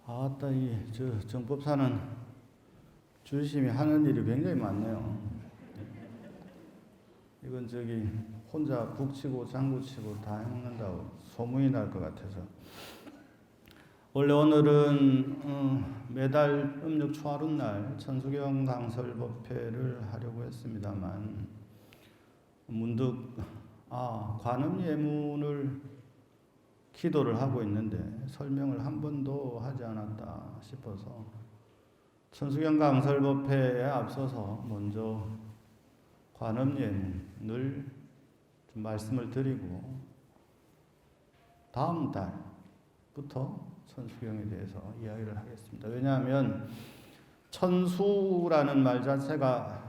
아따, 정법사는 주심이 하는 일이 굉장히 많네요. 이건 혼자 북치고 장구치고 다 해먹는다고 소문이 날 것 같아서. 원래 오늘은 매달 음력 초하룻날 천수경 강설법회를 하려고 했습니다만 문득 관음 예문을 기도를 하고 있는데 설명을 한 번도 하지 않았다 싶어서 천수경 강설법회에 앞서서 먼저 관음 예문을 좀 말씀을 드리고 다음 달부터 천수경에 대해서 이야기를 하겠습니다. 왜냐하면 천수라는 말 자체가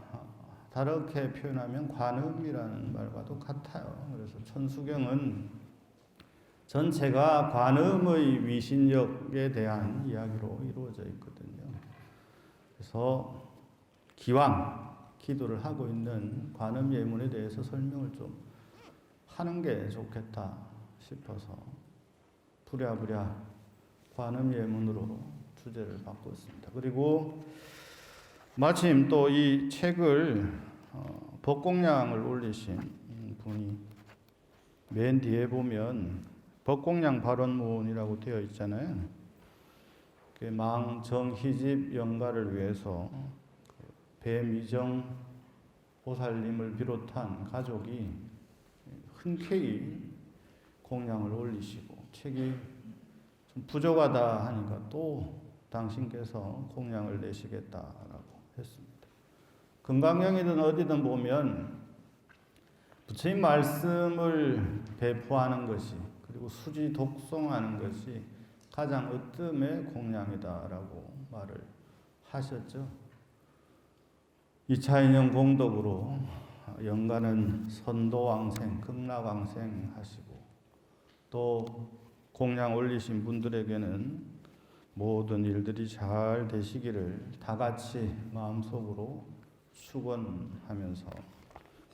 다르게 표현하면 관음이라는 말과도 같아요. 그래서 천수경은 전체가 관음의 위신력에 대한 이야기로 이루어져 있거든요. 그래서 기왕 기도를 하고 있는 관음 예문에 대해서 설명을 좀 하는 게 좋겠다 싶어서 부랴부랴 관음 예문으로 주제를 바꿨습니다. 그리고 마침 또 이 책을 법공량을 올리신 분이 맨 뒤에 보면 법공량 발언문이라고 되어 있잖아요. 망정희집 영가를 위해서 배미정 보살님을 비롯한 가족이 흔쾌히 공량을 올리시고 책이 좀 부족하다 하니까 또 당신께서 공량을 내시겠다라고 했습니다. 금강경이든 어디든 보면 부처님 말씀을 배포하는 것이 그리고 수지 독송하는 것이 가장 으뜸의 공량이다라고 말을 하셨죠. 2차인형 공덕으로 영가는 선도왕생, 극락왕생 하시고 또 공량 올리신 분들에게는 모든 일들이 잘 되시기를 다 같이 마음속으로 축원하면서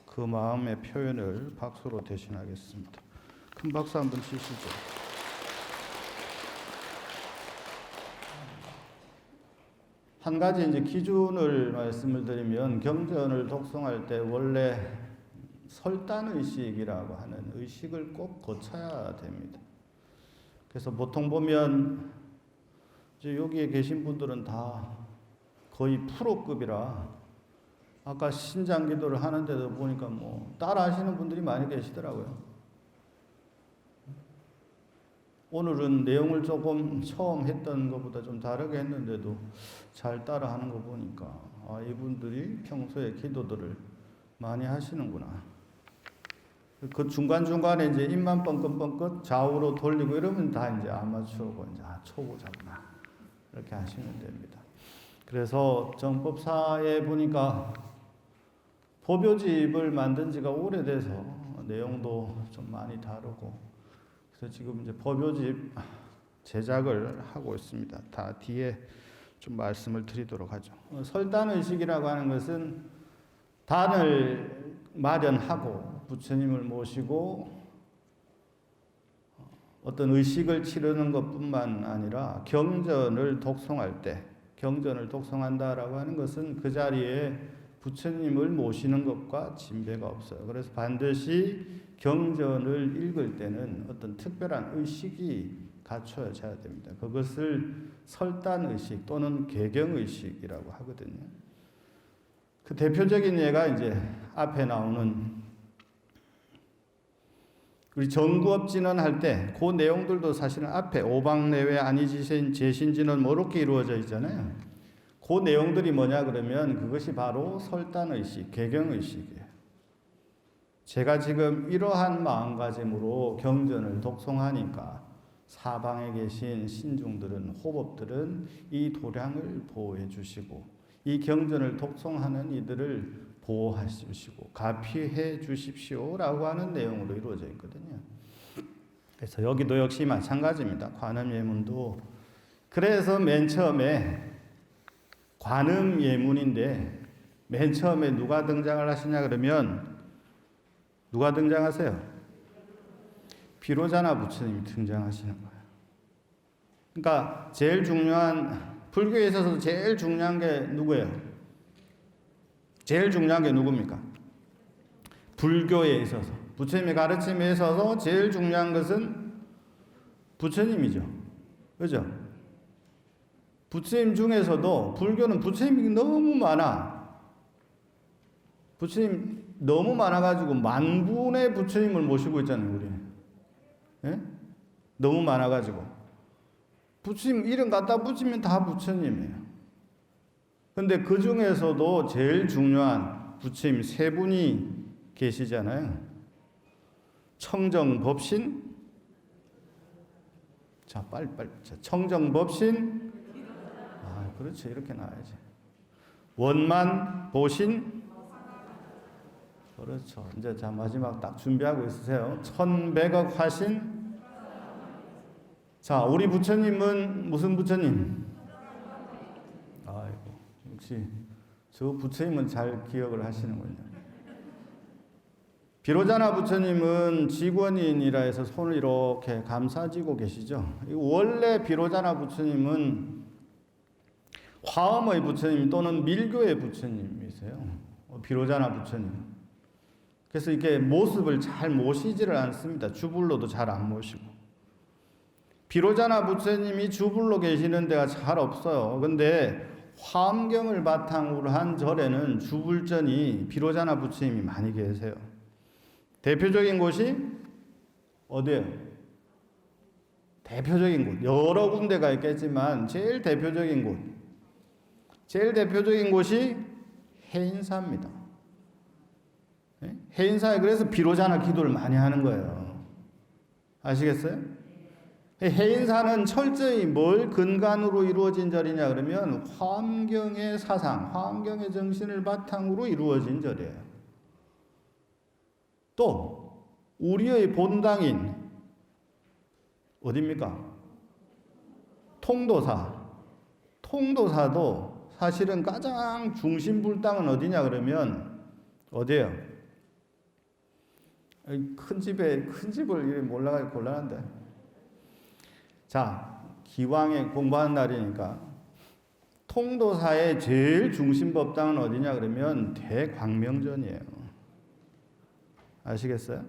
그 마음의 표현을 박수로 대신하겠습니다. 큰 박수 한번 치시죠. 한 가지 기준을 말씀을 드리면 경전을 독송할 때 원래 설단의식이라고 하는 의식을 꼭 거쳐야 됩니다. 그래서 보통 보면 여기에 계신 분들은 다 거의 프로급이라 아까 신장 기도를 하는데도 보니까 따라 하시는 분들이 많이 계시더라고요. 오늘은 내용을 조금 처음 했던 것보다 좀 다르게 했는데도 잘 따라 하는 거 보니까 이분들이 평소에 기도들을 많이 하시는구나. 그 중간중간에 입만 뻥긋뻥긋 좌우로 돌리고 이러면 다 아마추어고 초보자구나. 이렇게 하시면 됩니다. 그래서 정법사에 보니까 법요집을 만든 지가 오래돼서 내용도 좀 많이 다르고 그래서 지금 법요집 제작을 하고 있습니다. 다 뒤에 좀 말씀을 드리도록 하죠. 설단의식이라고 하는 것은 단을 마련하고 부처님을 모시고 어떤 의식을 치르는 것뿐만 아니라 경전을 독송한다라고 하는 것은 그 자리에 부처님을 모시는 것과 진배가 없어요. 그래서 반드시 경전을 읽을 때는 어떤 특별한 의식이 갖춰져야 됩니다. 그것을 설단의식 또는 개경의식이라고 하거든요. 그 대표적인 예가 앞에 나오는 우리 정구업진언 할 때 그 내용들도 사실은 앞에 오방내외 아니지신 제신진언 이렇게 이루어져 있잖아요. 그 내용들이 뭐냐 그러면 그것이 바로 설단의식, 개경의식이에요. 제가 지금 이러한 마음가짐으로 경전을 독송하니까 사방에 계신 신중들은 호법들은 이 도량을 보호해 주시고 이 경전을 독송하는 이들을 보호해 주시고 가피해 주십시오라고 하는 내용으로 이루어져 있거든요. 그래서 여기도 역시 마찬가지입니다. 관음 예문도 그래서 맨 처음에 관음 예문인데 맨 처음에 누가 등장을 하시냐 그러면 누가 등장하세요? 비로자나 부처님이 등장하시는 거예요. 그러니까 제일 중요한 불교에 있어서 제일 중요한 게 누구예요? 제일 중요한 게 누굽니까? 불교에 있어서 부처님의 가르침에 있어서 제일 중요한 것은 부처님이죠. 그죠? 부처님 중에서도 불교는 부처님이 너무 많아. 부처님 너무 많아가지고 만분의 부처님을 모시고 있잖아요, 우리. 예? 너무 많아가지고. 부처님 이름 갖다 붙이면 다 부처님이에요. 근데 그 중에서도 제일 중요한 부처님 세 분이 계시잖아요. 청정법신. 자, 빨리. 자, 청정법신. 아, 그렇죠. 이렇게 나와야지. 원만, 보신. 그렇죠. 이제 자, 마지막 딱 준비하고 있으세요. 천백억 화신. 자, 우리 부처님은 무슨 부처님? 아이고, 역시 저 부처님은 잘 기억을 하시는군요. 비로자나 부처님은 직원인이라 해서 손을 이렇게 감싸지고 계시죠. 원래 비로자나 부처님은 화엄의 부처님 또는 밀교의 부처님이세요. 비로자나 부처님. 그래서 이렇게 모습을 잘 모시지를 않습니다. 주불로도 잘 안 모시고. 비로자나 부처님이 주불로 계시는 데가 잘 없어요. 근데 화엄경을 바탕으로 한 절에는 주불전이 비로자나 부처님이 많이 계세요. 대표적인 곳이 어디예요? 대표적인 곳. 여러 군데가 있겠지만 제일 대표적인 곳이 해인사입니다. 해인사에 그래서 비로자나 기도를 많이 하는 거예요. 아시겠어요? 해인사는 철저히 뭘 근간으로 이루어진 절이냐 그러면 화엄경의 사상, 화엄경의 정신을 바탕으로 이루어진 절이에요. 또 우리의 본당인 어디입니까? 통도사도 사실은 가장 중심불당은 어디냐 그러면 어디예요? 큰 집을 몰라가지고 곤란한데. 자, 기왕에 공부하는 날이니까 통도사의 제일 중심 법당은 어디냐 그러면 대광명전이에요. 아시겠어요?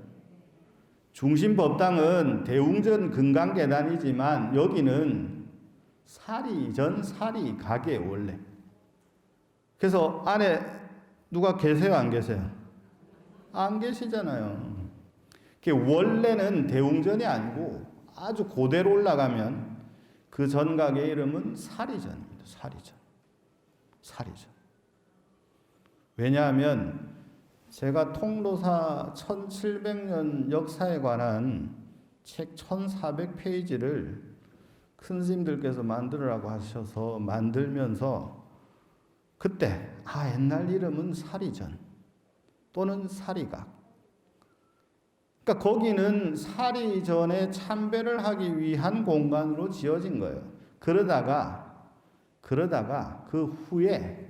중심 법당은 대웅전 금강계단이지만 여기는 사리전 사리가게 원래. 그래서 안에 누가 계세요, 안 계세요? 안 계시잖아요. 원래는 대웅전이 아니고 아주 고대로 올라가면 그 전각의 이름은 사리전입니다. 사리전. 왜냐하면 제가 통도사 1700년 역사에 관한 책 1400페이지를 큰 스님들께서 만들으라고 하셔서 만들면서 그때 옛날 이름은 사리전 또는 사리각. 그러니까 거기는 사리전에 참배를 하기 위한 공간으로 지어진 거예요. 그러다가 그 후에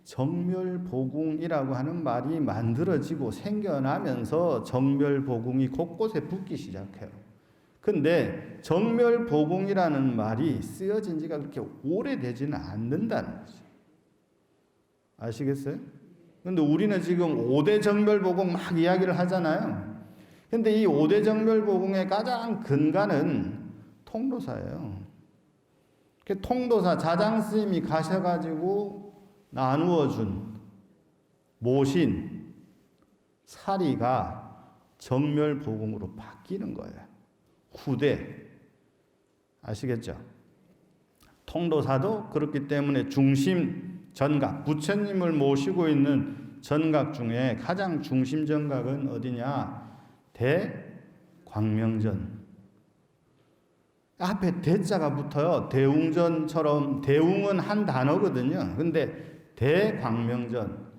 정멸보궁이라고 하는 말이 만들어지고 생겨나면서 정멸보궁이 곳곳에 붙기 시작해요. 근데 정멸보궁이라는 말이 쓰여진 지가 그렇게 오래되지는 않는다는 거죠. 아시겠어요? 근데 우리는 지금 5대 정멸보궁 막 이야기를 하잖아요. 근데 이 5대 정멸보궁의 가장 근간은 통도사예요. 통도사 자장스님이 가셔가지고 나누어준 모신 사리가 정멸보궁으로 바뀌는 거예요. 후대. 아시겠죠? 통도사도 그렇기 때문에 중심 전각, 부처님을 모시고 있는 전각 중에 가장 중심 전각은 어디냐? 대광명전. 앞에 대자가 붙어요. 대웅전처럼 대웅은 한 단어거든요. 근데 대광명전,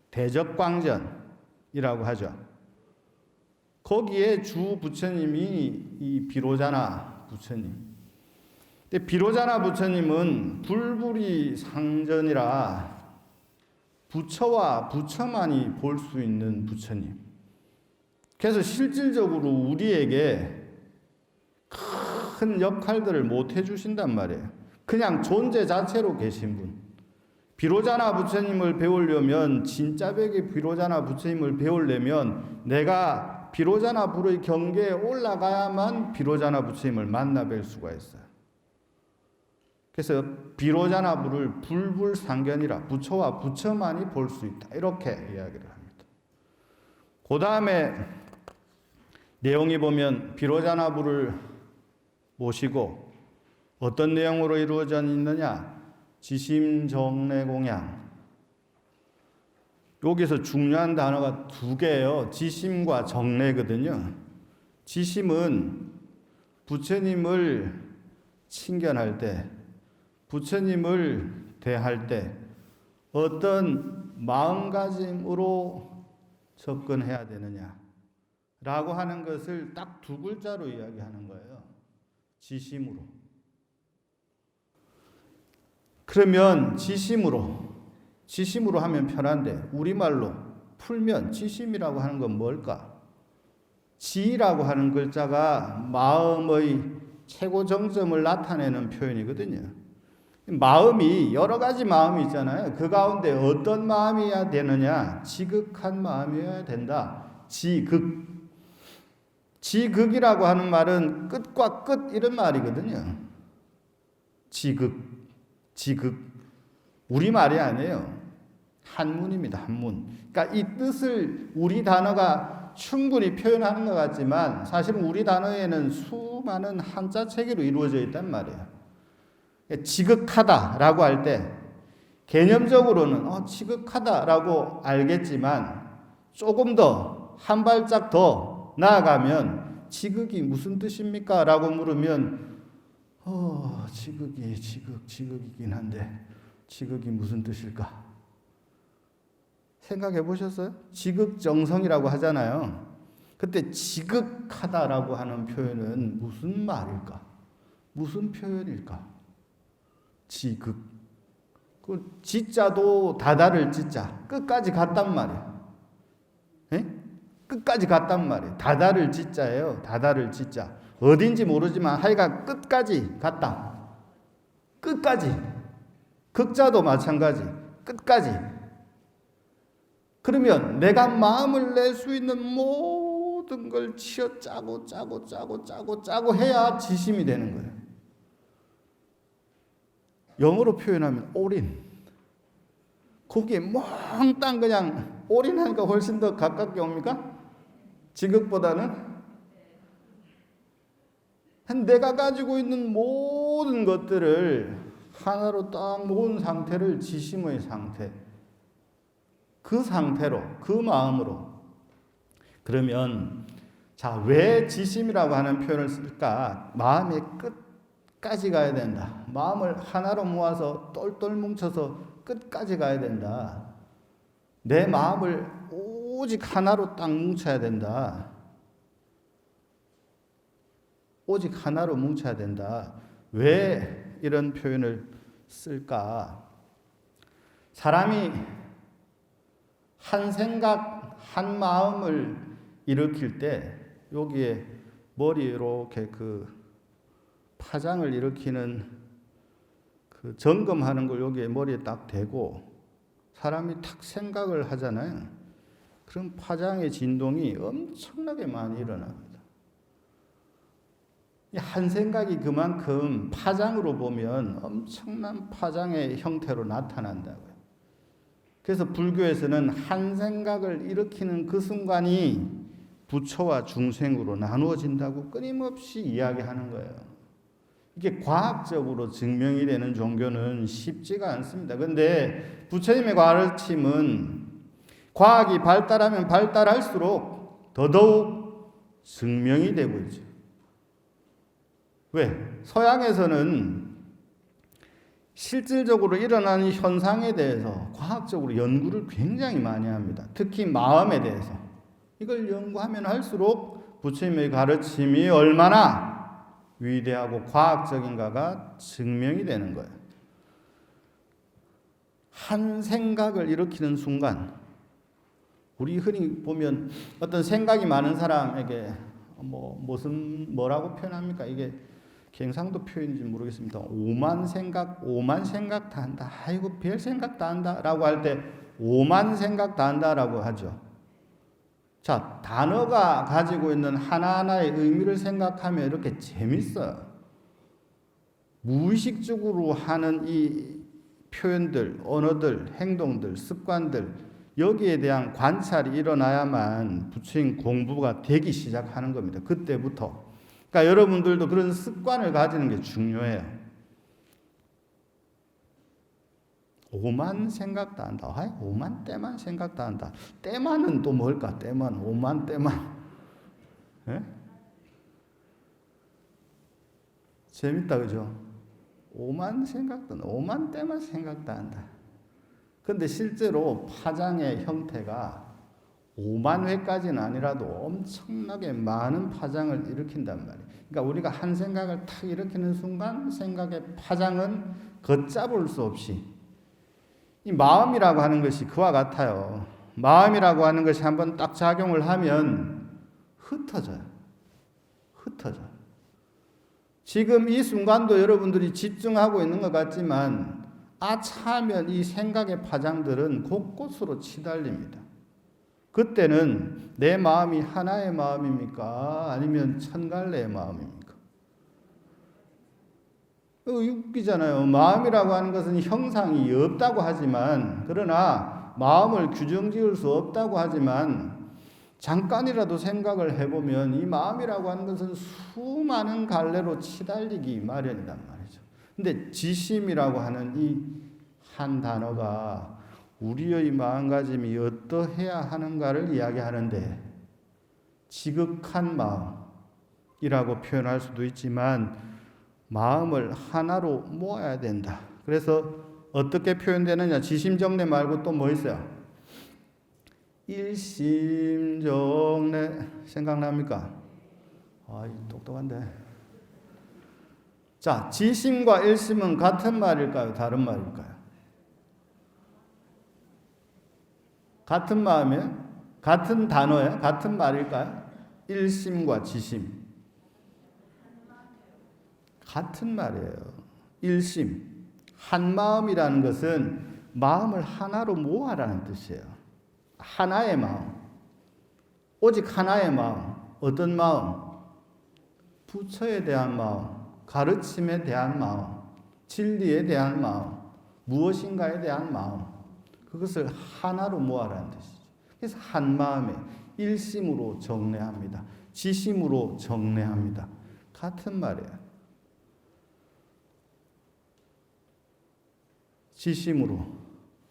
대적광전이라고 하죠. 거기에 주 부처님이 이 비로자나 부처님. 근데 비로자나 부처님은 불불이 상전이라 부처와 부처만이 볼 수 있는 부처님. 그래서 실질적으로 우리에게 큰 역할들을 못 해주신단 말이에요. 그냥 존재 자체로 계신 분. 비로자나 부처님을 배우려면, 진짜 백의 비로자나 부처님을 배우려면 내가 비로자나 불의 경계에 올라가야만 비로자나 부처님을 만나 뵐 수가 있어요. 그래서 비로자나 불을 불불상견이라, 부처와 부처만이 볼 수 있다, 이렇게 이야기를 합니다. 그 다음에 내용이 보면 비로자나 불을 모시고 어떤 내용으로 이루어져 있느냐? 지심정례공양. 여기서 중요한 단어가 두 개예요. 지심과 정례거든요. 지심은 부처님을 친견할 때, 부처님을 대할 때 어떤 마음가짐으로 접근해야 되느냐 라고 하는 것을 딱 두 글자로 이야기하는 거예요. 지심으로. 그러면 지심으로 하면 편한데 우리말로 풀면 지심이라고 하는 건 뭘까? 지라고 하는 글자가 마음의 최고 정점을 나타내는 표현이거든요. 마음이 여러 가지 마음이 있잖아요. 그 가운데 어떤 마음이어야 되느냐? 지극한 마음이어야 된다. 지극이라고 하는 말은 끝과 끝 이런 말이거든요. 지극. 우리말이 아니에요. 한문입니다. 한문. 그러니까 이 뜻을 우리 단어가 충분히 표현하는 것 같지만 사실은 우리 단어에는 수많은 한자 체계로 이루어져 있단 말이에요. 지극하다라고 할 때 개념적으로는 지극하다라고 알겠지만 조금 더 한 발짝 더 나아가면 지극이 무슨 뜻입니까? 라고 물으면 지극이긴 한데 지극이 무슨 뜻일까? 생각해 보셨어요? 지극정성이라고 하잖아요. 그때 지극하다라고 하는 표현은 무슨 말일까? 무슨 표현일까? 지극. 그 지자도 다다를 지자. 끝까지 갔단 말이에요. 에? 끝까지 갔단 말이에요. 다다를 지자예요. 다다를 지자. 어딘지 모르지만 하여간 끝까지 갔다. 끝까지. 극자도 마찬가지. 끝까지. 그러면 내가 마음을 낼 수 있는 모든 걸 치어 짜고 해야 지심이 되는 거예요. 영어로 표현하면 올인. 거기에 몽땅 그냥 올인하니까 훨씬 더 가깝게 옵니까? 지극보다는? 내가 가지고 있는 모든 것들을 하나로 딱 모은 상태를 지심의 상태. 그 상태로, 그 마음으로. 그러면 자, 왜 지심이라고 하는 표현을 쓸까? 마음의 끝까지 가야 된다. 마음을 하나로 모아서 똘똘 뭉쳐서 끝까지 가야 된다. 내 마음을 오직 하나로 딱 뭉쳐야 된다. 오직 하나로 뭉쳐야 된다. 왜 이런 표현을 쓸까? 사람이 한 생각, 한 마음을 일으킬 때 여기에 머리에 이렇게 그 파장을 일으키는 그 점검하는 걸 여기에 머리에 딱 대고 사람이 탁 생각을 하잖아요. 그럼 파장의 진동이 엄청나게 많이 일어납니다. 한 생각이 그만큼 파장으로 보면 엄청난 파장의 형태로 나타난다고요. 그래서 불교에서는 한 생각을 일으키는 그 순간이 부처와 중생으로 나누어진다고 끊임없이 이야기하는 거예요. 이게 과학적으로 증명이 되는 종교는 쉽지가 않습니다. 그런데 부처님의 가르침은 과학이 발달하면 발달할수록 더더욱 증명이 되고 있죠. 왜? 서양에서는 실질적으로 일어나는 현상에 대해서 과학적으로 연구를 굉장히 많이 합니다. 특히 마음에 대해서. 이걸 연구하면 할수록 부처님의 가르침이 얼마나 위대하고 과학적인가가 증명이 되는 거예요. 한 생각을 일으키는 순간 우리 흔히 보면 어떤 생각이 많은 사람에게 뭐라고 표현합니까? 이게 경상도 표현인지 모르겠습니다. 오만 생각 다 한다. 아이고, 별 생각 다 한다. 라고 할 때, 오만 생각 다 한다. 라고 하죠. 자, 단어가 가지고 있는 하나하나의 의미를 생각하면 이렇게 재밌어요. 무의식적으로 하는 이 표현들, 언어들, 행동들, 습관들, 여기에 대한 관찰이 일어나야만 부처님 공부가 되기 시작하는 겁니다. 그때부터. 그러니까 여러분들도 그런 습관을 가지는 게 중요해요. 오만 생각 다 한다. 아이, 오만 때만 생각 다 한다. 때만은 또 뭘까? 때만, 오만 때만. 예? 재밌다, 그죠? 오만 때만 생각 다 한다. 근데 실제로 파장의 형태가 5만 회까지는 아니라도 엄청나게 많은 파장을 일으킨단 말이에요. 그러니까 우리가 한 생각을 탁 일으키는 순간 생각의 파장은 걷잡을 수 없이 이 마음이라고 하는 것이 그와 같아요. 마음이라고 하는 것이 한번 딱 작용을 하면 흩어져요. 지금 이 순간도 여러분들이 집중하고 있는 것 같지만 아차하면 이 생각의 파장들은 곳곳으로 치달립니다. 그때는 내 마음이 하나의 마음입니까? 아니면 천갈래의 마음입니까? 웃기잖아요. 마음이라고 하는 것은 형상이 없다고 하지만, 그러나 마음을 규정 지을 수 없다고 하지만 잠깐이라도 생각을 해보면 이 마음이라고 하는 것은 수많은 갈래로 치달리기 마련이란 말이죠. 근데 지심이라고 하는 이 한 단어가 우리의 마음가짐이 어떠해야 하는가를 이야기하는데 지극한 마음이라고 표현할 수도 있지만 마음을 하나로 모아야 된다. 그래서 어떻게 표현되느냐? 지심정래 말고 또 뭐 있어요? 일심정래 생각납니까? 똑똑한데. 자, 지심과 일심은 같은 말일까요? 다른 말일까요? 같은 마음이에요? 같은 단어예요? 같은 말일까요? 일심과 지심. 같은 말이에요. 일심. 한 마음이라는 것은 마음을 하나로 모아라는 뜻이에요. 하나의 마음. 오직 하나의 마음. 어떤 마음? 부처에 대한 마음. 가르침에 대한 마음. 진리에 대한 마음. 무엇인가에 대한 마음. 그것을 하나로 모아라는 뜻이죠. 그래서 한 마음에 일심으로 정례합니다. 지심으로 정례합니다. 같은 말이에요. 지심으로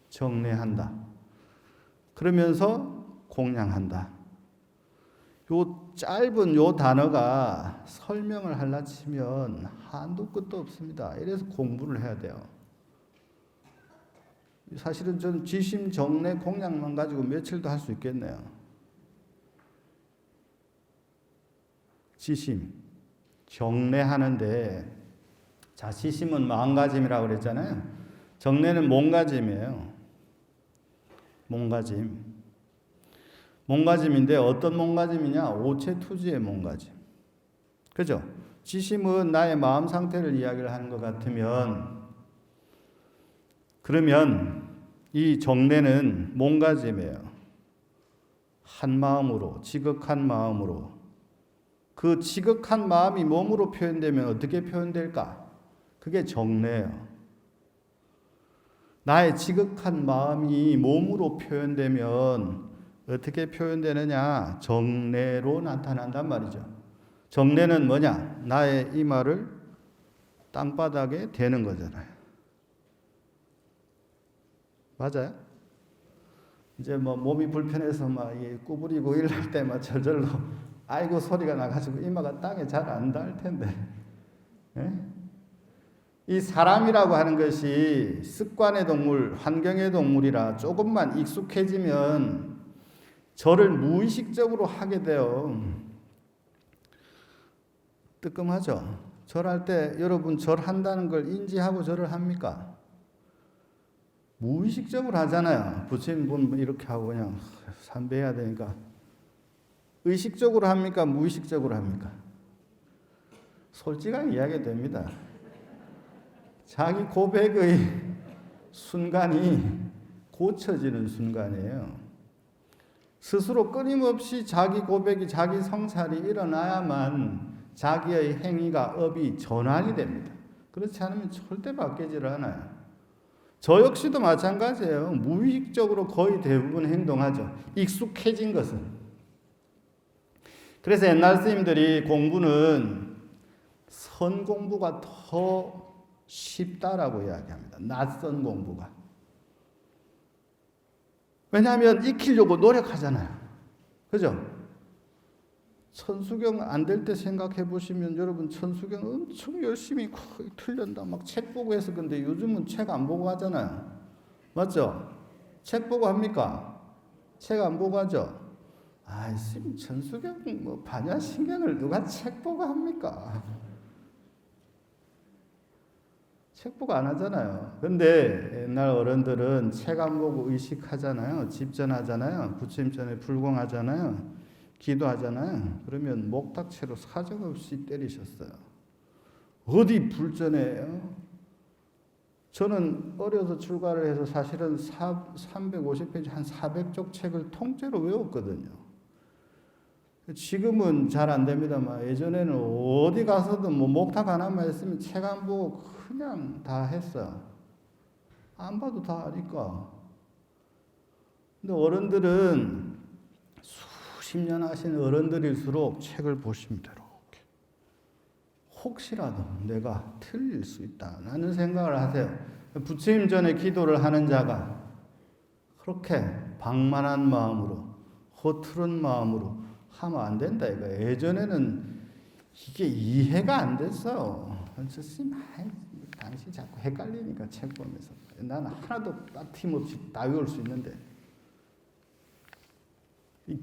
정례한다. 그러면서 공양한다. 요 짧은 요 단어가 설명을 하려 치면 한도 끝도 없습니다. 이래서 공부를 해야 돼요. 사실은 저는 지심, 정례, 공양만 가지고 며칠도 할 수 있겠네요. 지심, 정례하는데, 자, 지심은 마음가짐이라고 그랬잖아요. 정례는 몸가짐이에요. 몸가짐인데 어떤 몸가짐이냐? 오체투지의 몸가짐. 그죠? 지심은 나의 마음 상태를 이야기를 하는 것 같으면, 그러면 이 정례는 몸가짐이에요. 한 마음으로, 지극한 마음으로. 그 지극한 마음이 몸으로 표현되면 어떻게 표현될까? 그게 정례예요. 나의 지극한 마음이 몸으로 표현되면 어떻게 표현되느냐? 정례로 나타난단 말이죠. 정례는 뭐냐? 나의 이마를 땅바닥에 대는 거잖아요. 맞아요? 이제 몸이 불편해서 구부리고 일할 때 저절로 아이고 소리가 나가지고 이마가 땅에 잘 안 닿을 텐데. 예? 이 사람이라고 하는 것이 습관의 동물, 환경의 동물이라 조금만 익숙해지면 절을 무의식적으로 하게 돼요. 뜨끔하죠? 절할 때 여러분 절한다는 걸 인지하고 절을 합니까? 무의식적으로 하잖아요. 부처님 보면 이렇게 하고 그냥 삼배해야 되니까. 의식적으로 합니까? 무의식적으로 합니까? 솔직하게 이야기 됩니다. 자기 고백의 순간이 고쳐지는 순간이에요. 스스로 끊임없이 자기 고백이, 자기 성찰이 일어나야만 자기의 행위가, 업이 전환이 됩니다. 그렇지 않으면 절대 바뀌지를 않아요. 저 역시도 마찬가지예요. 무의식적으로 거의 대부분 행동하죠. 익숙해진 것은. 그래서 옛날 스님들이 공부는 선 공부가 더 쉽다라고 이야기합니다. 낯선 공부가. 왜냐하면 익히려고 노력하잖아요. 그죠? 천수경 안 될 때 생각해 보시면 여러분 천수경 엄청 열심히 틀린다 막 책 보고 해서 근데 요즘은 책 안 보고 하잖아요. 맞죠? 책 보고 합니까? 책 안 보고 하죠? 아이씨 천수경 뭐 반야신경을 누가 책 보고 합니까? 책 보고 안 하잖아요. 근데 옛날 어른들은 책 안 보고 의식하잖아요. 집전하잖아요. 부처님 전에 불공하잖아요. 기도하잖아요. 그러면 목탁채로 사정없이 때리셨어요. 어디 불전해요? 저는 어려서 출가를 해서 사실은 350페이지 한 400쪽 책을 통째로 외웠거든요. 지금은 잘 안 됩니다만 예전에는 어디 가서도 뭐 목탁 하나만 했으면 책 안 보고 그냥 다 했어요. 안 봐도 다 아니까. 근데 어른들은 수십 년 하신 어른들일수록 책을 보십니다. 이렇게. 혹시라도 내가 틀릴 수 있다라는 생각을 하세요. 부처님 전에 기도를 하는 자가 그렇게 방만한 마음으로 허투른 마음으로 하면 안 된다 이거. 예전에는 이게 이해가 안 됐어요. 스님, 당신 자꾸 헷갈리니까 책 보면서 나는 하나도 빠짐없이 다 외울 수 있는데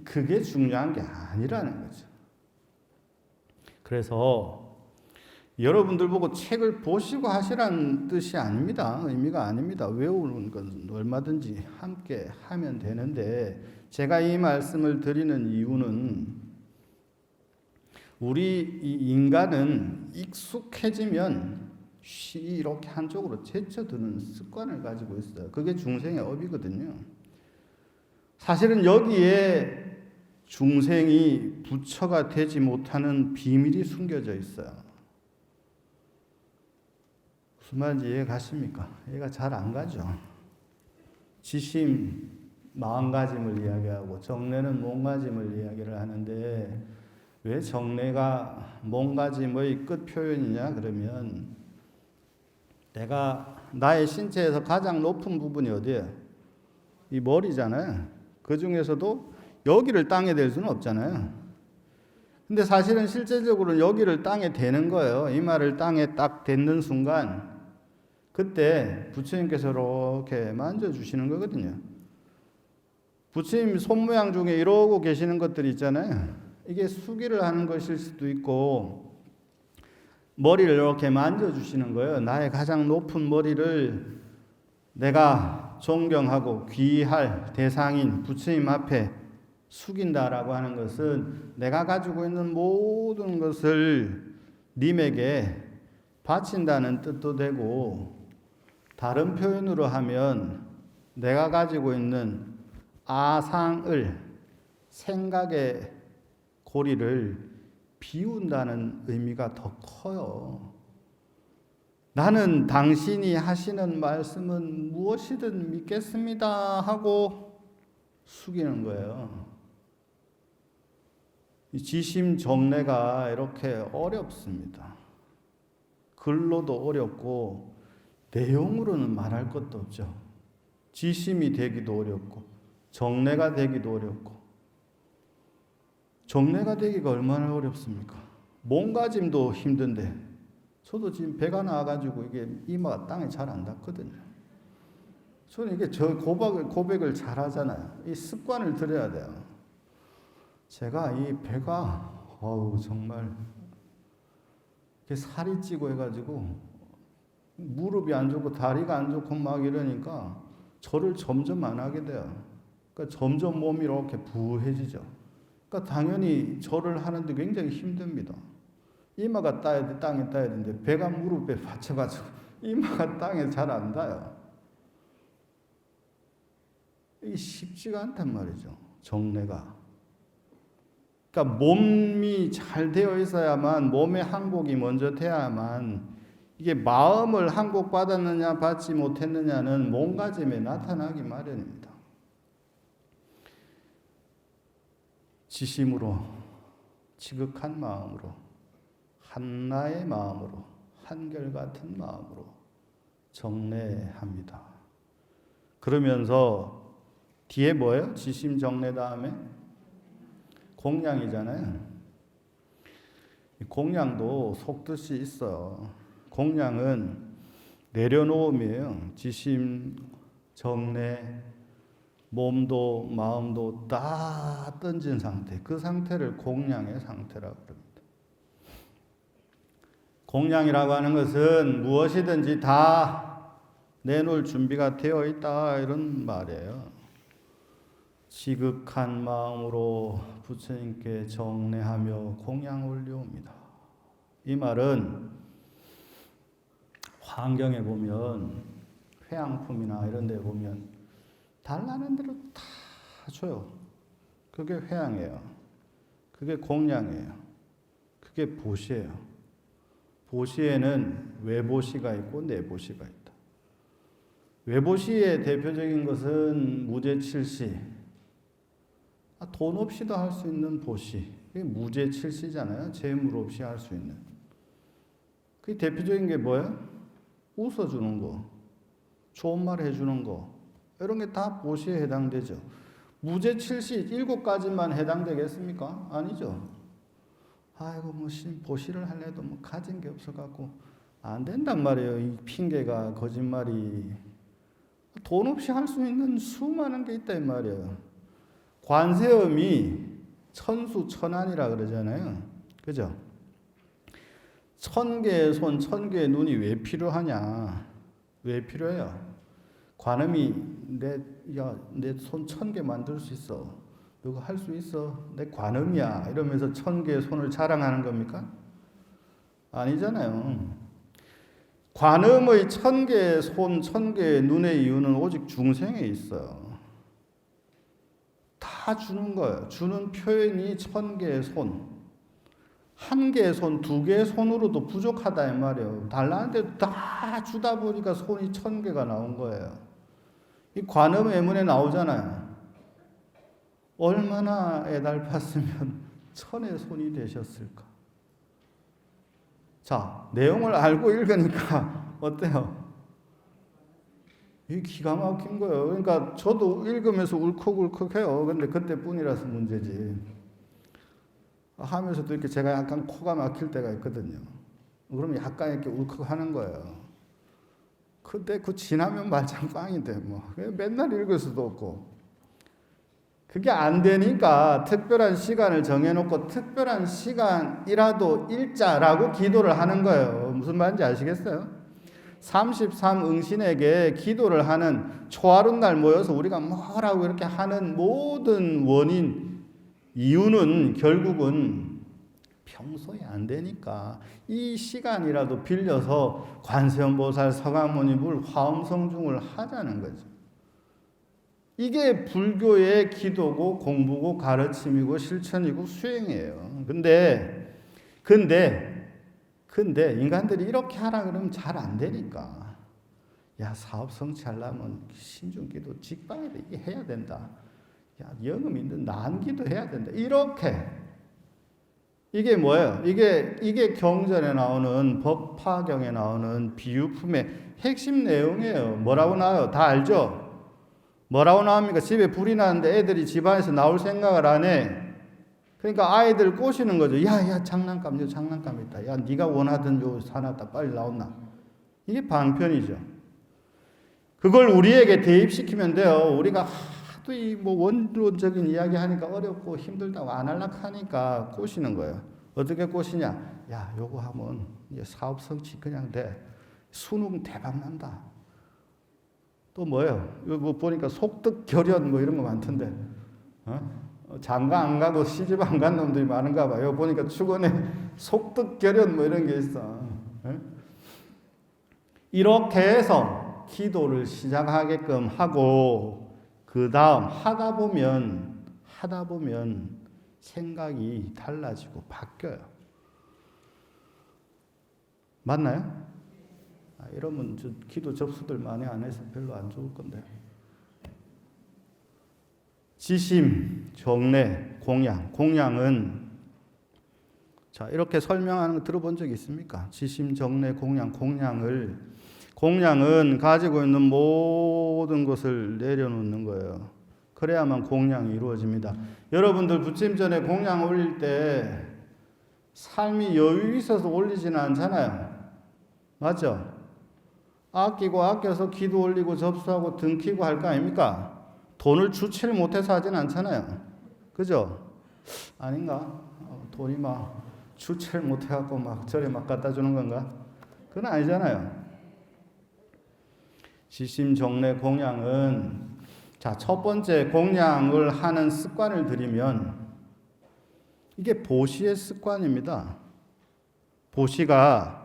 그게 중요한 게 아니라는 거죠. 그래서 여러분들 보고 책을 보시고 하시라는 뜻이 아닙니다. 의미가 아닙니다. 외우는 건 얼마든지 함께 하면 되는데 제가 이 말씀을 드리는 이유는 우리 인간은 익숙해지면 이렇게 한쪽으로 제쳐두는 습관을 가지고 있어요. 그게 중생의 업이거든요. 사실은 여기에 중생이 부처가 되지 못하는 비밀이 숨겨져 있어요. 무슨 말인지 이해 가십니까? 이해가 잘 안 가죠. 지심, 마음가짐을 이야기하고 정례는 몸가짐을 이야기를 하는데 왜 정례가 몸가짐의 끝 표현이냐 그러면 내가 나의 신체에서 가장 높은 부분이 어디예요? 이 머리잖아요. 그 중에서도 여기를 땅에 댈 수는 없잖아요. 근데 사실은 실제적으로 여기를 땅에 대는 거예요. 이마를 땅에 딱 댔는 순간 그때 부처님께서 이렇게 만져주시는 거거든요. 부처님 손 모양 중에 이러고 계시는 것들이 있잖아요. 이게 수기를 하는 것일 수도 있고 머리를 이렇게 만져주시는 거예요. 나의 가장 높은 머리를 내가 존경하고 귀할 대상인 부처님 앞에 숙인다라고 하는 것은 내가 가지고 있는 모든 것을 님에게 바친다는 뜻도 되고 다른 표현으로 하면 내가 가지고 있는 아상을 생각의 고리를 비운다는 의미가 더 커요. 나는 당신이 하시는 말씀은 무엇이든 믿겠습니다 하고 숙이는 거예요. 이 지심 정례가 이렇게 어렵습니다. 글로도 어렵고 내용으로는 말할 것도 없죠. 지심이 되기도 어렵고 정례가 되기도 어렵고 정례가 되기가 얼마나 어렵습니까? 몸가짐도 힘든데 저도 지금 배가 나와가지고 이게 이마가 땅에 잘 안 닿거든요. 저는 이게 저 고백을 잘 하잖아요. 이 습관을 들여야 돼요. 제가 이 배가 정말 이렇게 살이 찌고 해가지고 무릎이 안 좋고 다리가 안 좋고 막 이러니까 절을 점점 안 하게 돼요. 그러니까 점점 몸이 이렇게 부해지죠. 그러니까 당연히 절을 하는데 굉장히 힘듭니다. 이마가 따야 돼, 땅에 따야 되는데 배가 무릎에 받쳐가지고 이마가 땅에 잘 안 닿아요. 이게 쉽지가 않단 말이죠. 정례가. 그러니까 몸이 잘 되어 있어야만, 몸의 항복이 먼저 돼야만, 이게 마음을 항복받았느냐 받지 못했느냐는 몸가짐에 나타나기 마련입니다. 지심으로, 지극한 마음으로, 한나의 마음으로, 한결같은 마음으로 정례합니다. 그러면서 뒤에 뭐예요? 지심 정례 다음에 공양이잖아요. 공양도 속뜻이 있어요. 공양은 내려놓음이에요. 지심 정례, 몸도 마음도 다 던진 상태, 그 상태를 공양의 상태라고 합니다. 공양이라고 하는 것은 무엇이든지 다 내놓을 준비가 되어 있다, 이런 말이에요. 지극한 마음으로 부처님께 정례하며 공양 올려옵니다. 이 말은 환경에 보면, 회양품이나 이런 데 보면 달라는 대로 다 줘요. 그게 회양이에요. 그게 공양이에요. 그게 보시예요. 보시에는 외보시가 있고 내보시가 있다. 외보시의 대표적인 것은 무제칠시. 돈 없이도 할 수 있는 보시. 그게 무제칠시잖아요. 재물 없이 할 수 있는. 그 대표적인 게 뭐예요? 웃어주는 거, 좋은 말 해주는 거, 이런 게 다 보시에 해당되죠. 무제칠시 7가지만 해당되겠습니까? 아니죠. 아이고 뭐 보시를 하려도 뭐 가진 게 없어갖고 안 된단 말이에요. 이 핑계가, 거짓말이. 돈 없이 할 수 있는 수많은 게 있다 이 말이에요. 관세음이 천수천안이라 그러잖아요. 그죠? 1000개의 손, 1000개의 눈이 왜 필요하냐? 왜 필요해요? 관음이 내 손 1000개 만들 수 있어. 너가 할 수 있어. 내 관음이야. 이러면서 1000개의 손을 자랑하는 겁니까? 아니잖아요. 관음의 1000개의 손, 1000개의 눈의 이유는 오직 중생에 있어요. 다 주는 거예요. 주는 표현이 1000개의 손. 1개의 손, 2개의 손으로도 부족하다 이 말이에요. 달라는데 다 주다 보니까 손이 1000개가 나온 거예요. 이 관음 예문에 나오잖아요. 얼마나 애달팠으면 1000의 손이 되셨을까. 자, 내용을 알고 읽으니까 어때요? 이게 기가 막힌 거예요. 그러니까 저도 읽으면서 울컥울컥해요. 근데 그때뿐이라서 문제지. 하면서도 이렇게 제가 약간 코가 막힐 때가 있거든요. 그러면 약간 이렇게 울컥하는 거예요. 근데 그 지나면 말짱 꽝인데 뭐 맨날 읽을 수도 없고. 그게 안 되니까 특별한 시간을 정해놓고 특별한 시간이라도 읽자라고 기도를 하는 거예요. 무슨 말인지 아시겠어요? 33응신에게 기도를 하는 초하룻 날 모여서 우리가 뭐라고 이렇게 하는 모든 원인, 이유는 결국은 평소에 안 되니까 이 시간이라도 빌려서 관세음보살, 서가모니불, 화엄성중을 하자는 거죠. 이게 불교의 기도고 공부고 가르침이고 실천이고 수행이에요. 근데 인간들이 이렇게 하라 그러면 잘 안 되니까. 야, 사업 성취하려면 신중기도 직방에도 이게 해야 된다. 야, 영음 있는 난기도 해야 된다. 이렇게. 이게 뭐예요? 이게 경전에 나오는, 법화경에 나오는 비유품의 핵심 내용이에요. 뭐라고 나와요? 다 알죠? 뭐라고 나옵니까? 집에 불이 나는데 애들이 집안에서 나올 생각을 안 해. 그러니까 아이들 꼬시는 거죠. 야, 장난감 있다. 야, 네가 원하던 요 사놨다. 빨리 나온나. 이게 방편이죠. 그걸 우리에게 대입시키면 돼요. 우리가 하도 이 뭐 원론적인 이야기 하니까 어렵고 힘들다고 안 하려고 하니까 꼬시는 거예요. 어떻게 꼬시냐? 야, 요거 하면 이제 사업 성취 그냥 돼. 수능 대박 난다. 또 뭐예요? 이거 뭐 보니까 속뜻 결연 뭐 이런 거 많던데. 장가 안 가고 시집 안 간 놈들이 많은가 봐요. 보니까 축원에 속뜻 결연 뭐 이런 게 있어. 이렇게 해서 기도를 시작하게끔 하고 그 다음 하다 보면 생각이 달라지고 바뀌어요. 맞나요? 이러면 저 기도 접수들 많이 안 해서 별로 안 좋을 건데. 지심, 정례, 공양. 공양은 자 이렇게 설명하는 거 들어본 적 있습니까? 지심, 정례, 공양. 공양은 가지고 있는 모든 것을 내려놓는 거예요. 그래야만 공양이 이루어집니다. 여러분들 부침 전에 공양 올릴 때 삶이 여유 있어서 올리지는 않잖아요. 맞죠? 아끼고 아껴서 기도 올리고 접수하고 등키고 할 거 아닙니까? 돈을 주치를 못해서 하진 않잖아요. 그죠? 아닌가? 돈이 막 주치를 못해갖고 막 절에 막 갖다 주는 건가? 그건 아니잖아요. 지심, 정례, 공양은 자, 첫 번째 공양을 하는 습관을 들이면 이게 보시의 습관입니다. 보시가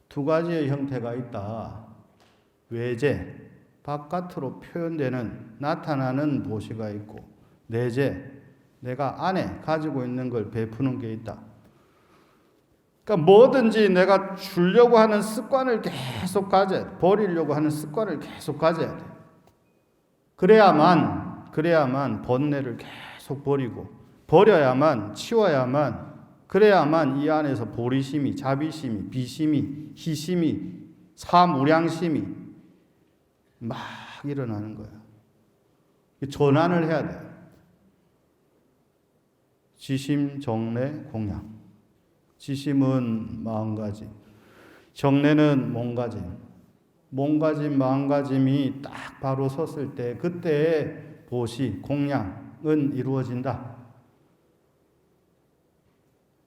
두 가지의 형태가 있다. 외제, 바깥으로 표현되는, 나타나는 보시가 있고, 내재, 내가 안에 가지고 있는 걸 베푸는 게 있다. 그러니까 뭐든지 내가 주려고 하는 습관을 계속 가져야 돼. 버리려고 하는 습관을 계속 가져야 돼. 그래야만 번뇌를 계속 버리고, 버려야만, 치워야만, 그래야만 이 안에서 보리심이, 자비심이, 비심이, 희심이, 사무량심이 막 일어나는 거예요. 전환을 해야 돼요. 지심, 정례, 공양. 지심은 마음가짐, 정례는 몸가짐. 몸가짐, 마음가짐이 딱 바로 섰을 때 그때 보시, 공양은 이루어진다.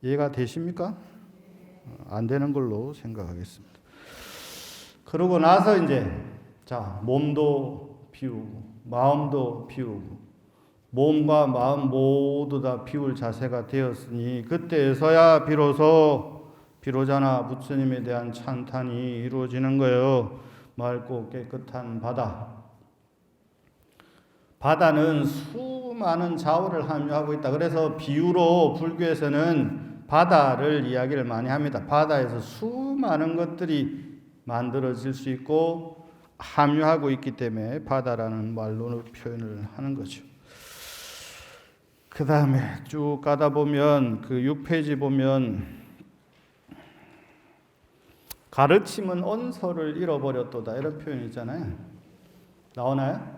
이해가 되십니까? 안 되는 걸로 생각하겠습니다. 그러고 나서 이제 자 몸도 비우고 마음도 비우고 몸과 마음 모두 다 비울 자세가 되었으니 그때에서야 비로자나 부처님에 대한 찬탄이 이루어지는 거예요. 맑고 깨끗한 바다. 바다는 수많은 자원을 함유하고 있다. 그래서 비유로 불교에서는 바다를 이야기를 많이 합니다. 바다에서 수많은 것들이 만들어질 수 있고 함유하고 있기 때문에 바다라는 말로 표현을 하는 거죠. 그 다음에 쭉 가다 보면 그 6페이지 보면 가르침은 언서를 잃어버렸도다 이런 표현이 있잖아요. 나오나요?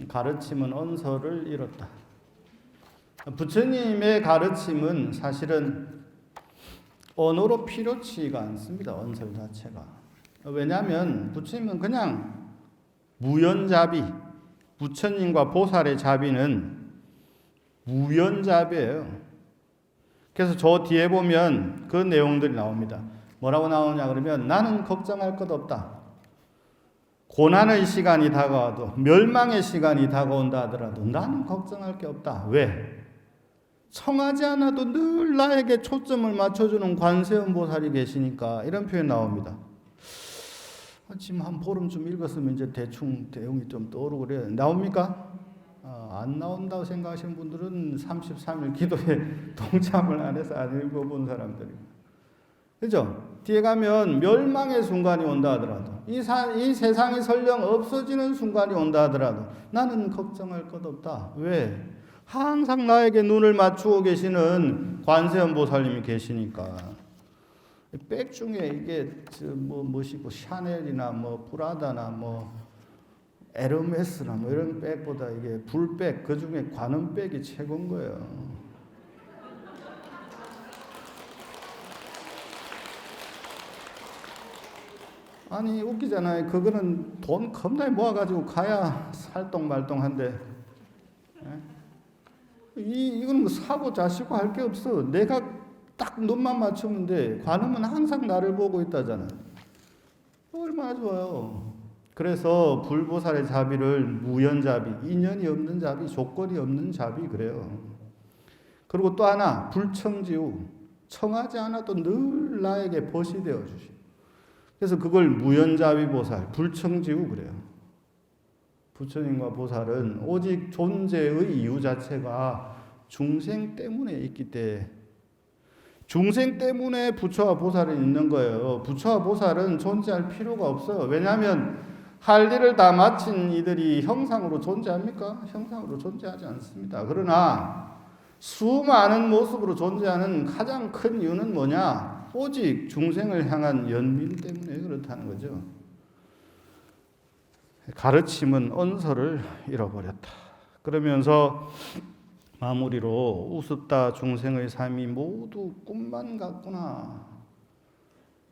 가르침은 언서를 잃었다. 부처님의 가르침은 사실은 언어로 필요치가 않습니다. 언설 자체가. 왜냐하면 부처님은 그냥 무연자비, 부처님과 보살의 자비는 무연자비예요. 그래서 저 뒤에 보면 그 내용들이 나옵니다. 뭐라고 나오냐 그러면 나는 걱정할 것 없다. 고난의 시간이 다가와도 멸망의 시간이 다가온다 하더라도 나는 걱정할 게 없다. 왜? 청하지 않아도 늘 나에게 초점을 맞춰주는 관세음 보살이 계시니까 이런 표현 나옵니다. 지금 한 보름쯤 읽었으면 이제 대충 내용이 좀 떠오르고 그래요. 나옵니까? 안 나온다고 생각하시는 분들은 33일 기도에 동참을 안 해서 안 읽어본 사람들이에요. 그죠? 뒤에 가면 멸망의 순간이 온다 하더라도 이 세상이 설령 없어지는 순간이 온다 하더라도 나는 걱정할 것 없다. 왜? 항상 나에게 눈을 맞추고 계시는 관세음 보살님이 계시니까. 백 중에 이게 뭐시고 샤넬이나 뭐 프라다나 뭐 에르메스나 뭐 이런 백보다 이게 불백 그 중에 관음백이 최고인 거예요. 아니 웃기잖아요. 그거는 돈 겁나게 모아가지고 가야 살똥말똥한데 이건 뭐 사고 자시고 할 게 없어. 내가 딱 눈만 맞추면 돼. 관음은 항상 나를 보고 있다잖아요. 얼마나 좋아요. 그래서 불보살의 자비를 무연자비, 인연이 없는 자비, 조건이 없는 자비 그래요. 그리고 또 하나 불청지우, 청하지 않아도 늘 나에게 벗이 되어 주시. 그래서 그걸 무연자비보살, 불청지우 그래요. 부처님과 보살은 오직 존재의 이유 자체가 중생 때문에 있기 때문에 중생 때문에 부처와 보살은 있는 거예요. 부처와 보살은 존재할 필요가 없어요. 왜냐하면 할 일을 다 마친 이들이 형상으로 존재합니까? 형상으로 존재하지 않습니다. 그러나 수많은 모습으로 존재하는 가장 큰 이유는 뭐냐? 오직 중생을 향한 연민 때문에 그렇다는 거죠. 가르침은 언서를 잃어버렸다. 그러면서 마무리로 우습다 중생의 삶이 모두 꿈만 같구나.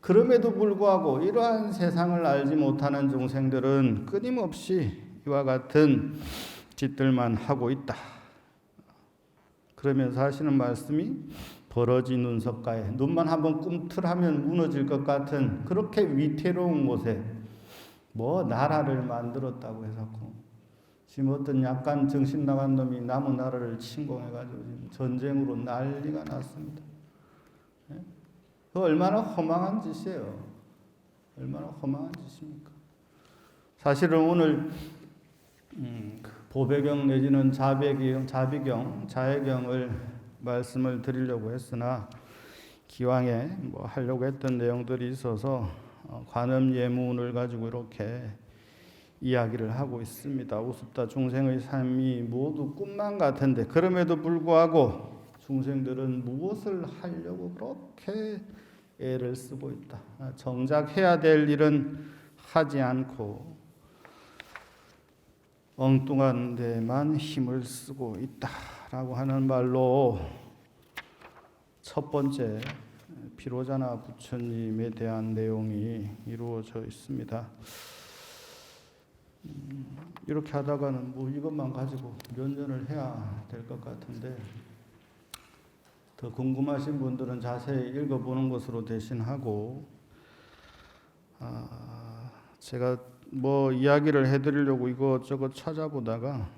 그럼에도 불구하고 이러한 세상을 알지 못하는 중생들은 끊임없이 이와 같은 짓들만 하고 있다. 그러면서 하시는 말씀이 벌어진 눈썹가에 눈만 한번 꿈틀하면 무너질 것 같은 그렇게 위태로운 곳에 뭐 나라를 만들었다고 해서 지금 어떤 약간 정신 나간 놈이 남은 나라를 침공해가지고 지금 전쟁으로 난리가 났습니다. 그 얼마나 허망한 짓이에요. 얼마나 허망한 짓입니까? 사실은 오늘 보배경 내지는 자배경을 말씀을 드리려고 했으나 기왕에 뭐 하려고 했던 내용들이 있어서 관음예문을 가지고 이렇게 이야기를 하고 있습니다. 우습다 중생의 삶이 모두 꿈만 같은데 그럼에도 불구하고 중생들은 무엇을 하려고 그렇게 애를 쓰고 있다. 정작 해야 될 일은 하지 않고 엉뚱한 데만 힘을 쓰고 있다라고 하는 말로 첫 번째 피로자나 부처님에 대한 내용이 이루어져 있습니다. 이렇게 하다가는 뭐 이것만 가지고 몇 년을 해야 될 것 같은데 더 궁금하신 분들은 자세히 읽어보는 것으로 대신하고 제가 뭐 이야기를 해드리려고 이것저것 찾아보다가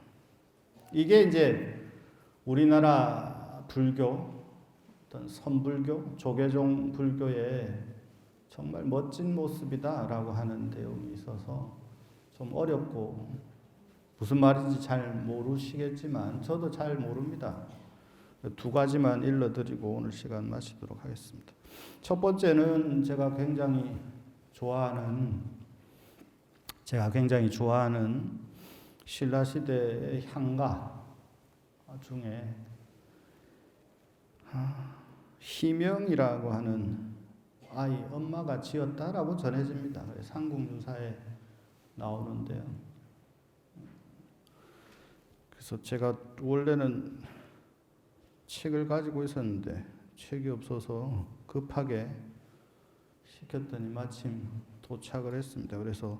이게 이제 우리나라 불교 어떤 선불교 조계종 불교의 정말 멋진 모습이다라고 하는 내용이 있어서 좀 어렵고 무슨 말인지 잘 모르시겠지만 저도 잘 모릅니다. 두 가지만 일러드리고 오늘 시간 마치도록 하겠습니다. 첫 번째는 제가 굉장히 좋아하는 신라시대의 향가 중에 희명이라고 하는 아이 엄마가 지었다라고 전해집니다. 삼국유사에 나오는데요. 그래서 제가 원래는 책을 가지고 있었는데 책이 없어서 급하게 시켰더니 마침 도착을 했습니다. 그래서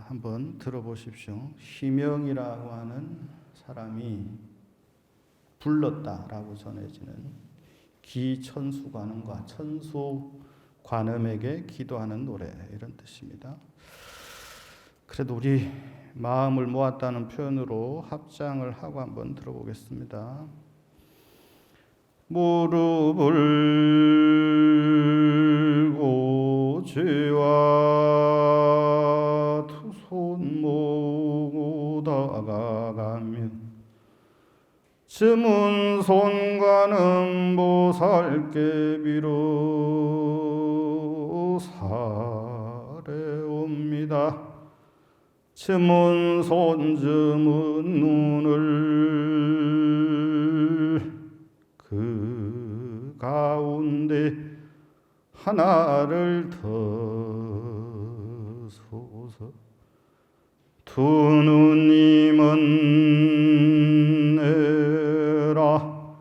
한번 들어보십시오. 희명이라고 하는 사람이 불렀다라고 전해지는 기천수관음과 천수관음에게 기도하는 노래 이런 뜻입니다. 그래도 우리 마음을 모았다는 표현으로 합장을 하고 한번 들어보겠습니다. 무릎을 고지와 두 손 모으고 다가가면 즈문 손가는 보살께 비로 사례옵니다. 즈문 손 즈문 눈을 그 가운데 하나를 더소서. 두 누님은 내라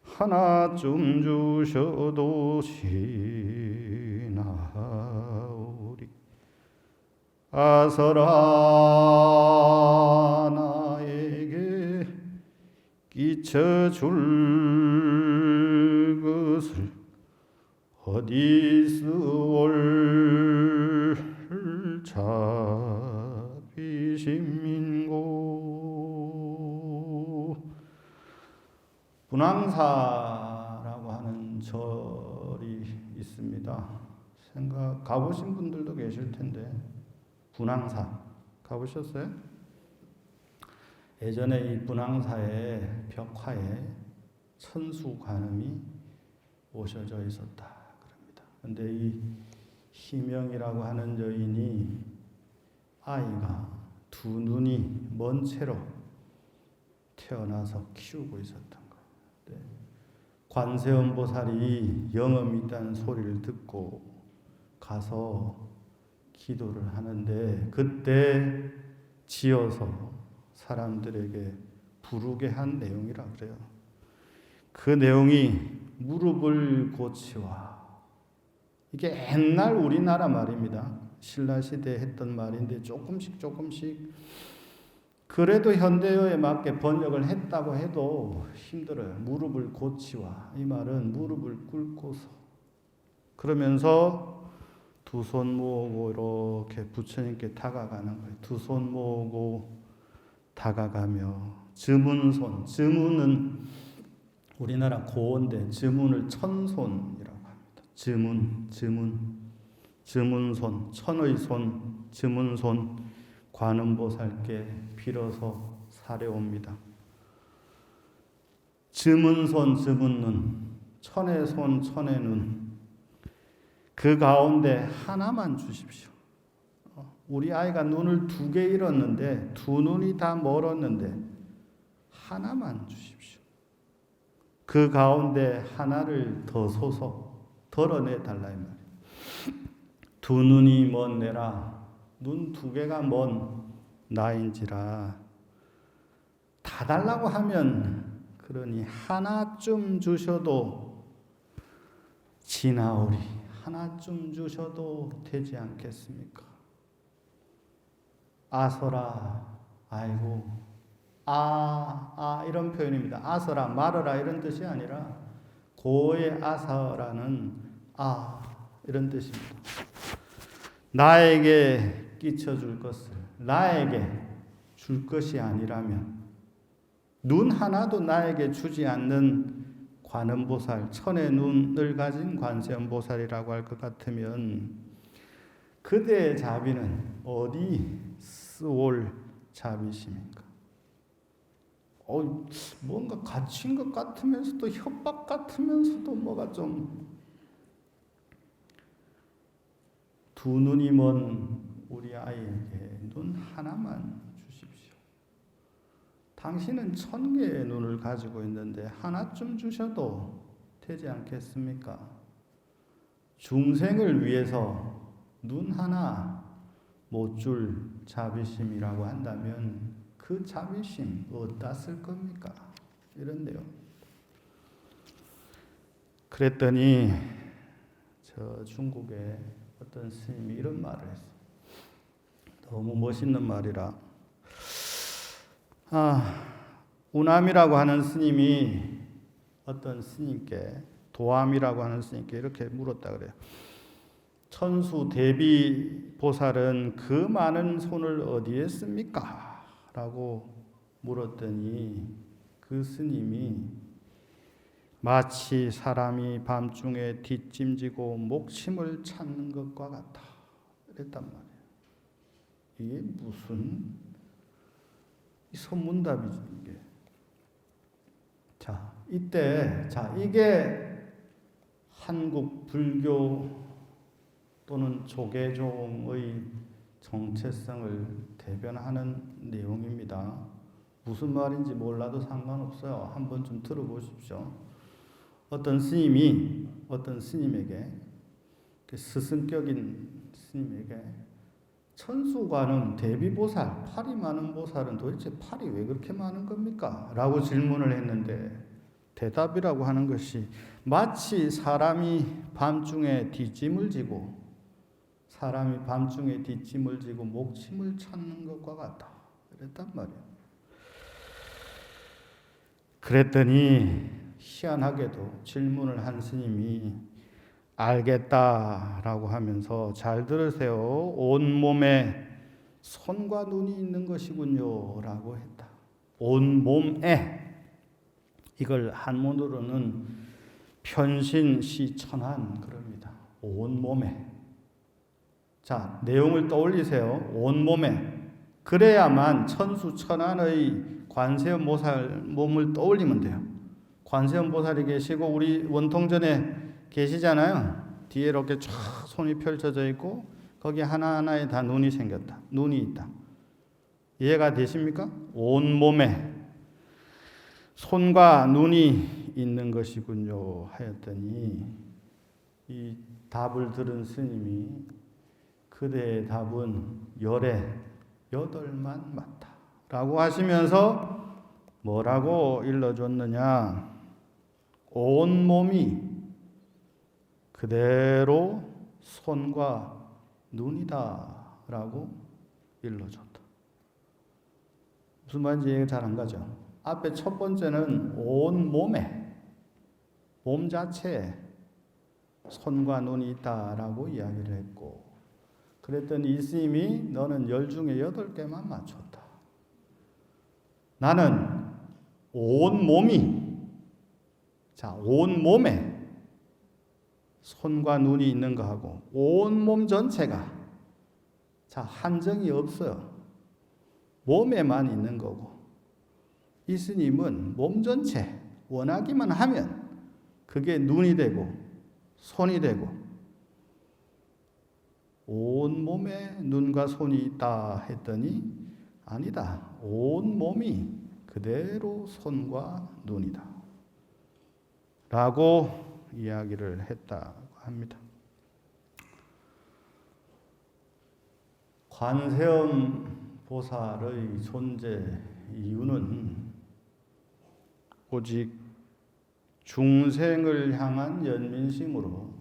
하나쯤 주셔도 시나오리. 아서라 나에게 끼쳐줄 것을 어디서 올 신민고. 분황사라고 하는 절이 있습니다. 가보신 분들도 계실 텐데, 분황사 가보셨어요? 예전에 이 분황사의 벽화에 천수관음이 오셔져 있었다 그럽니다. 그런데 이 희명이라고 하는 여인이 아이가 두 눈이 먼 채로 태어나서 키우고 있었던 거예요. 네. 관세음보살이 영험이 있다는 소리를 듣고 가서 기도를 하는데 그때 지어서 사람들에게 부르게 한 내용이라 그래요. 그 내용이 무릎을 고치와. 이게 옛날 우리나라 말입니다. 신라시대에 했던 말인데 조금씩 그래도 현대어에 맞게 번역을 했다고 해도 힘들어요. 무릎을 고치와. 이 말은 무릎을 꿇고서 그러면서 두 손 모으고 이렇게 부처님께 다가가는 거예요. 두 손 모으고 다가가며 즈문손. 즈문은 우리나라 고어인데 즈문을 천손이라고 합니다. 즈문손, 천의 손, 즈문손 관음보살께 빌어서 사려옵니다. 즈문손, 즈문눈, 천의 손, 천의 눈, 그 가운데 하나만 주십시오. 우리 아이가 눈을 2개 잃었는데 두 눈이 다 멀었는데 하나만 주십시오. 그 가운데 하나를 더 소서 덜어내달라 이 말이에요. 두 눈이 먼 내라. 눈 2개가 먼 나인지라. 다 달라고 하면 그러니 하나쯤 주셔도 지나오리. 하나쯤 주셔도 되지 않겠습니까? 아서라, 아이고, 이런 표현입니다. 아서라, 말어라 이런 뜻이 아니라 고의 아서라는 이런 뜻입니다. 나에게 끼쳐줄 것을 나에게 줄 것이 아니라면 눈 하나도 나에게 주지 않는 관음보살, 천의 눈을 가진 관세음보살이라고 할 것 같으면 그대의 자비는 어디 쓰올 자비심인가? 뭔가 갇힌 것 같으면서도 협박 같으면서도 뭐가 좀 두 눈이 먼 우리 아이에게 눈 하나만 주십시오. 당신은 1000개의 눈을 가지고 있는데 하나쯤 주셔도 되지 않겠습니까? 중생을 위해서 눈 하나 못 줄 자비심이라고 한다면 그 자비심 어디다 쓸 겁니까? 이런 내용. 그랬더니 저 중국에 어떤 스님이 이런 말을 했어요. 너무 멋있는 말이라. 우남이라고 하는 스님이 어떤 스님께, 도암이라고 하는 스님께 이렇게 물었다 그래요. 천수 대비 보살은 그 많은 손을 어디에 씁니까? 라고 물었더니 그 스님이 마치 사람이 밤중에 뒷짐지고 목침을 찾는 것과 같다. 그랬단 말이에요. 이게 무슨 선문답이지 이게. 이게 한국 불교 또는 조계종의 정체성을 대변하는 내용입니다. 무슨 말인지 몰라도 상관없어요. 한번 좀 들어보십시오. 어떤 스님이 어떤 스님에게, 스승격인 스님에게 천수관음 대비보살, 팔이 많은 보살은 도대체 팔이 왜 그렇게 많은 겁니까? 라고 질문을 했는데 대답이라고 하는 것이 마치 사람이 밤중에 뒷짐을 지고 목침을 찾는 것과 같다. 그랬단 말이에요. 그랬더니 희한하게도 질문을 한 스님이 알겠다라고 하면서 잘 들으세요. 온몸에 손과 눈이 있는 것이군요 라고 했다. 온 몸에, 이걸 한문으로는 편신시천한 그럽니다. 온 몸에. 자, 내용을 떠올리세요. 온 몸에. 그래야만 천수천안의 관세음보살 몸을 떠올리면 돼요. 관세음보살이 계시고 우리 원통전에 계시잖아요. 뒤에 이렇게 쫙 손이 펼쳐져 있고 거기 하나하나에 다 눈이 생겼다. 눈이 있다. 이해가 되십니까? 온 몸에 손과 눈이 있는 것이군요 하였더니 이 답을 들은 스님이 그대의 답은 열에 여덟만 맞다 라고 하시면서 뭐라고 일러줬느냐. 온 몸이 그대로 손과 눈이다 라고 일러줬다. 무슨 말인지 이해가 잘 안 가죠. 앞에 첫 번째는 온 몸에, 몸 자체에 손과 눈이 있다라고 이야기를 했고, 그랬더니 이 스님이 너는 10 중에 8개만 맞췄다. 나는 온 몸이, 자, 온 몸에 손과 눈이 있는 거하고 온 몸 전체가, 자, 한정이 없어요. 몸에만 있는 거고, 이 스님은 몸 전체 원하기만 하면 그게 눈이 되고 손이 되고, 온 몸에 눈과 손이 있다 했더니 아니다. 온 몸이 그대로 손과 눈이다 라고 이야기를 했다고 합니다. 관세음 보살의 존재 이유는 오직 중생을 향한 연민심으로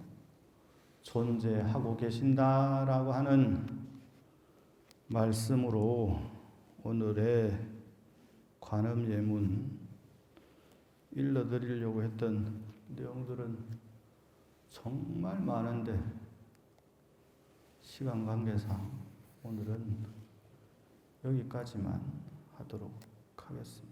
존재하고 계신다라고 하는 말씀으로 오늘의 관음예문 일러드리려고 했던 내용들은 정말 많은데 시간 관계상 오늘은 여기까지만 하도록 하겠습니다.